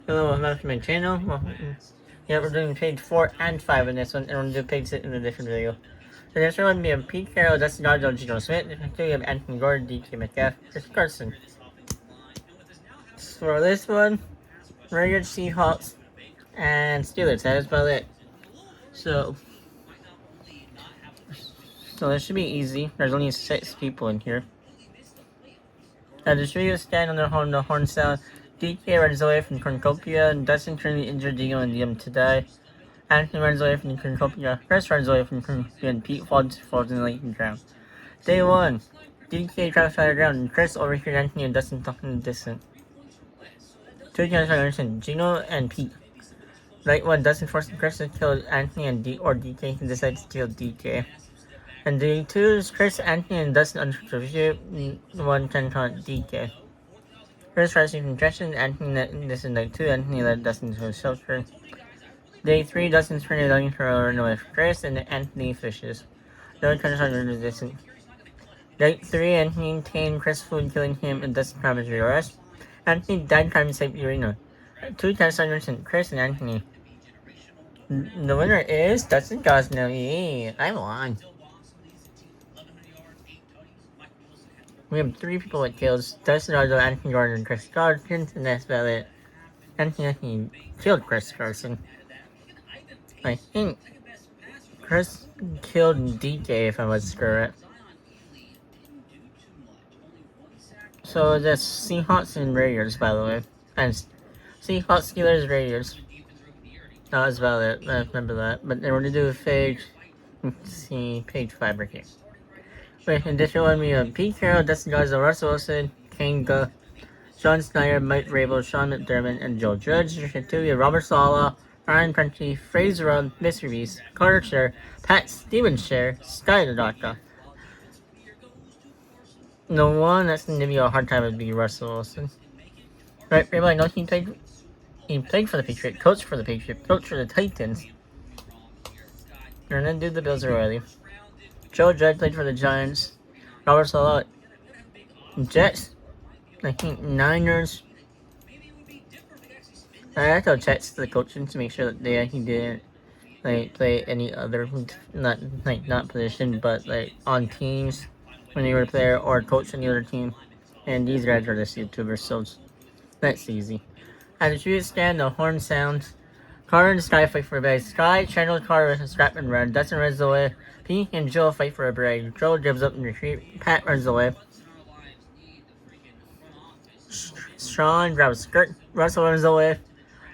Hello, welcome back to my channel. Yeah, we're doing page 4 and 5 in this one, and we're going to do page 6 in a different video. So this one would be of Pete Carroll, Dustin Gardner, Geno Smith, we have Anthony Gordon, DK Metcalf, Chris Carson. For this one, Raiders, Seahawks, and Steelers. That is about it. So this should be easy. There's only 6 people in here. The distributors stand on the horn sound. DK runs away from Cornucopia, and Dustin currently injured Geno and Liam today. Anthony runs away from Cornucopia. Chris runs away from Cornucopia, and Pete falls in the late round. Day 1. DK tries to ground, and Chris overhears Anthony and Dustin talking in the distance. 2 times by Anderson, Geno and Pete. Night 1, Dustin forces Chris to kill Anthony and DK, and decides to kill DK. And day 2 is Chris, Anthony, and Dustin uncontroversial. 1 can count DK. Chris tries to confession, Anthony, this is night 2, Anthony led Dustin to his shelter. Day 3, Dustin's turning running to run away from Chris, and Anthony fishes. No one turns on the distance. Night 3, Anthony obtained Chris food, killing him, and Dustin promised to arrest. Anthony died trying to save the arena. 2 times on Chris and Anthony. The winner is Dustin Gosnell. Yay, I won. We have 3 people with kills. Dustin Gosnell, Anthony Gordon, and Chris Carson, and that's about it. Anthony killed Chris Carson. I think Chris killed DK, if I was correct. So the Seahawks and Raiders, by the way. And Seahawks, Steelers, Raiders. That was about it. I remember that. But then we're going to do page 5 right here. Wait, in this one we have Pete Carroll, Dustin Garza, Russell Wilson, Kanga, Sean Snyder, Mike Rabel, Sean McDermott, and Joe Judge. We have Robert Saleh, Ryan Prentice, Fraser Rudd, Mr. Beast, Carter Sher, Pat Stevens Sher, Sky the Doctor. The one that's going to give you a hard time would be Russell Wilson. Right, everybody knows he played for the Patriots, coached for the Patriots, coached for the Titans. And then do the Bills already. Joe Judge played for the Giants. Robert Saleh, Jets. I think Niners. I have to check the coaching to make sure that he didn't play any other not position, but on teams when they were a player or coach any other team. And these guys are just YouTubers, so that's easy. As the tribute stand, the horn sounds. Carter and Sky fight for a bag. Sky channels Carter with a scrap and run. Dustin runs away. Pete and Joe fight for a brag. Joe dribbles up and retreat. Pat runs away. Sean grabs a skirt. Russell runs away.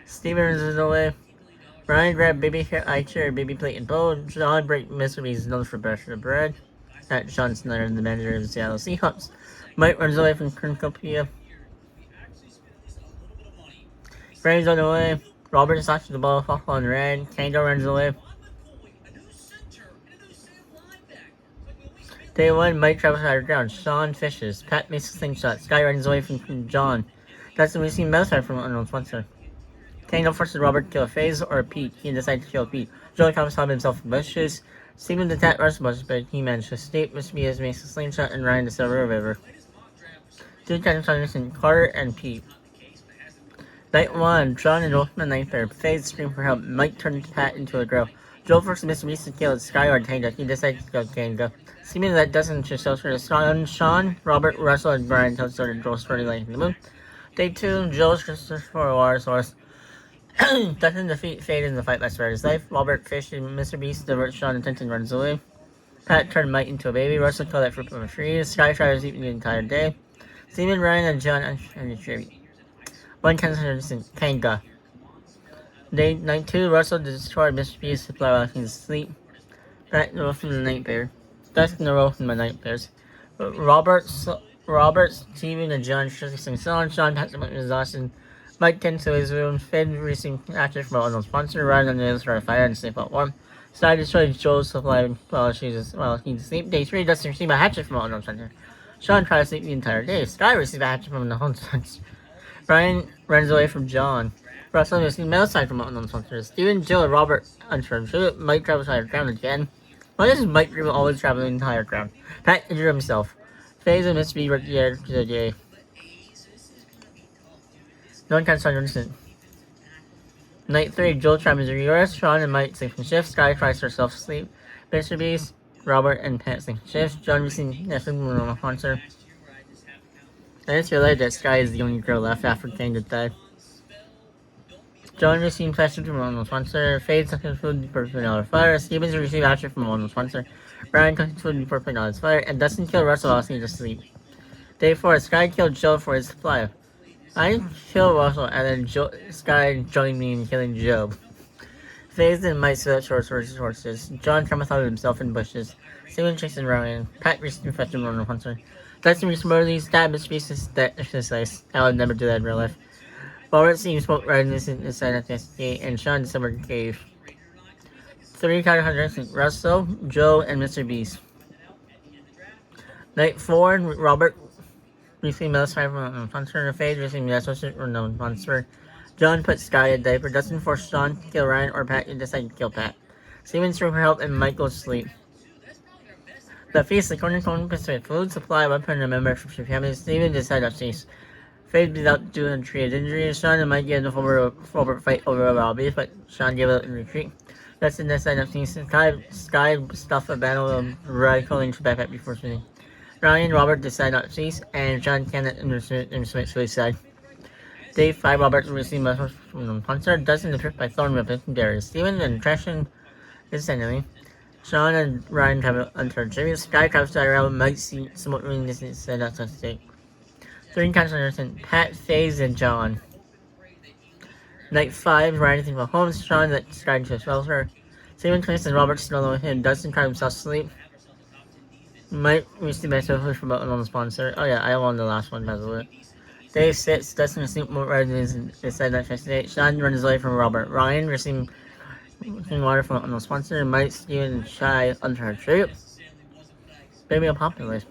Steven runs away. Ryan grabbed baby eye chair, baby plate, and bowl. John break mysteries known for brush the bread. At Sean Snyder, the manager of the Seattle Seahawks. Mike runs away from Cornucopia. Frames on the way. Robert snatches the ball off on red. Kango runs away. Day 1, Mike travels out of ground. Sean fishes. Pat makes a slingshot. Sky runs away from John. That's when we see Meltzer from unknown sponsor. Kango forces Robert to kill a phase or Pete. He decides to kill Pete. Joe comes home himself in bushes. Steven attacked Russell bushes, but he managed to escape. Mr. Beast makes a slingshot and Ryan to Silver River. 2 times on Carter and Pete. Night 1, John and Joel from the nightmare. Phase scream for help. Mike turns Pat into a girl. Joel forces Mr. Beast to kill Sky or Tango. He decides to kill Tango. Seeming that doesn't just shelter the Sean, Robert, Russell, and Brian tells started Joel's storyline in the moon. Day 2, Joel's Christopher War Source. Dustin defeat Fade in the fight by spared his life. Robert fished Mr. Beast, diverts Sean and Tintin runs away. Pat turned Mike into a baby. Russell killed that fruit from a tree. Sky tries to eat the entire day. Steven, Ryan, and John and the tribute. 1 10 Kanga. Day night 2, Russell destroyed Mr. Beast's supply while he was asleep. Back the wolf from the night bear. Dustin the wolf from the night bears. Robert, Steven, and John sing song. Sean packs him up in exhaustion. Mike tends to his room. Finn receiving action from unknown sponsor. Ryan on the other start a fire and sleep out warm. Sky destroys Joel's supply while he's asleep. Day 3, Dustin received a hatchet from unknown sponsor. Sean tries to sleep the entire day. Sky receives a hatchet from unknown sponsor. Brian runs away from John. Russell received mail sign from unknown sponsors. Steven, Jill, and Robert unsure. Mike travels higher ground again. Why does Mike always travel the higher ground? Pat injured himself. Phase and Miss B worked the day. No one can start understand. Night 3, Joel tries yours. Sean and Mike sleep in shifts. Sky tries herself to sleep. Mr. Beast, Robert, and Pat sleep in shifts. John receives nothing from a concert. I just realized that Sky is the only girl left after Kang died. John received pressure from one sponsor. Fade sucking food before putting out a fire. Stevens received action from one sponsor. Brian cooking food before putting out his fire. And Dustin killed Russell while asleep to sleep. Day 4, Sky killed Joe for his supply. I killed Russell and then Sky joined me in killing Joe. Phased and Mike search horses. John traumatized himself in bushes. Steven chasing Ryan. Pat received pressure from one sponsor. Dustin reportedly stabbed his pieces that exercise. I would never do that in real life. Robert seems smoke riding inside of the gate, and Sean discovered the cave. 3 characters: Russell, Joe, and Mr. Beast. Night 4, Robert received Mel's fire from Monster. Fade received the unknown Monster. John put Sky in diaper. Dustin forced Sean to kill Ryan, or Pat decided to kill Pat. Steven threw for help, and Mike goes to sleep. The feast, the cornerstone with food, supply, weapon, and member for family. Steven decided to chase. Fade without doing treated injuries. Sean and Mike get in a forward fight over Robbie, but Sean gave up in retreat. That's in the side of things. Sky stuffed a battle of rifling to backpack before shooting. Ryan and Robert decide not to chase, and John cannot commit suicide. Day 5, Robert received messages from the Puncher. Dustin the trick by Thorn Weapon from Darius. Steven and Trashin is enemy. Sean and Ryan have unturned tribute. Sky travels to Irel. Mike see somewhat really distance and that's not stake. 3 counselors and Pat, FaZe, and John. Night 5, Ryan thinks about Holmes. Sean that Sky to shelter. Steven Twist and Robert snuggle with him. Dustin cried himself to sleep. Mike receive messages from a sponsor. Oh yeah, I won the last one by the way. Day 6, Dustin receives more riders inside that yesterday. Sean runs away from Robert. Ryan receives water from unknown sponsor. Mike, Steven, and Shy under her trip. Baby a popular.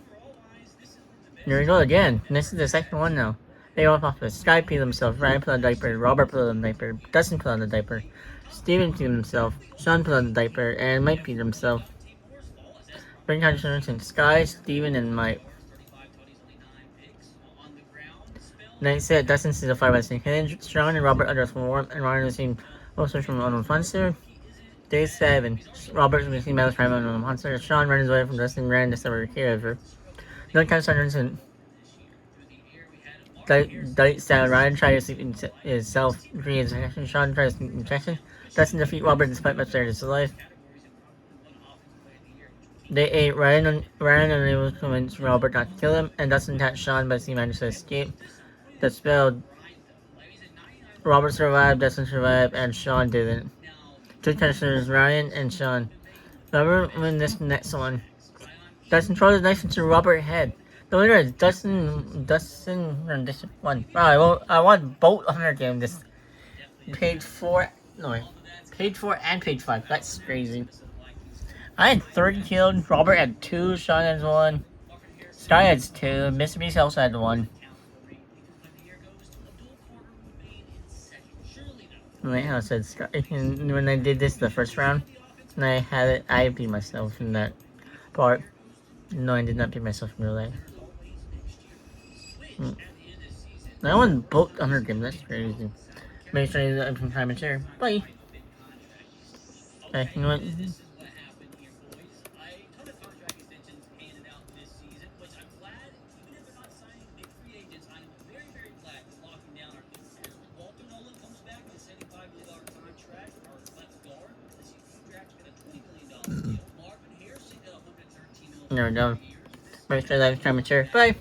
Here we go again. This is the second one now. They all popular. Sky peed himself. Ryan put on the diaper. Robert put on the diaper. Dustin put on the diaper. Steven peed himself. Sean put on the diaper. And Mike peed himself. Bring conditioners Sky, Steven, and Mike. Night set, Dustin sees a fire by Snake Hinge. Sean and Robert under from warmth, and Ryan received also from unknown monster. Day 7, Robert received medals from unknown monster. Sean runs away from Dustin, ran to discover caregiver. No kind of starters and Diet style. Ryan tried to sleep in his self reinjection. Sean tried to sleep in injection. Dustin defeat Robert despite much his life. Day 8, Ryan unable to convince Robert not to kill him, and Dustin attacked Sean, but he managed to escape. The spell. Robert survived, Dustin survived, and Sean didn't. 2 contestants, Ryan and Sean. Whoever win this next one. Dustin throws his knife into Robert's head. The winner is Dustin rendition 1. Wow, I want both 100 games this. Page 4. No, page 4 and page 5. That's crazy. I had 30 killed. Robert had 2. Sean has 1. Sky has 2. Mr. Beast also had 1. Wait, how it said Sky. When I did this the first round, and I had it, I beat myself in that part. No, I did not beat myself in real life. I won both 100 games. That's crazy. Make sure you can time and share. Bye. Okay, you know what? There we go. Make sure that time and share. Bye.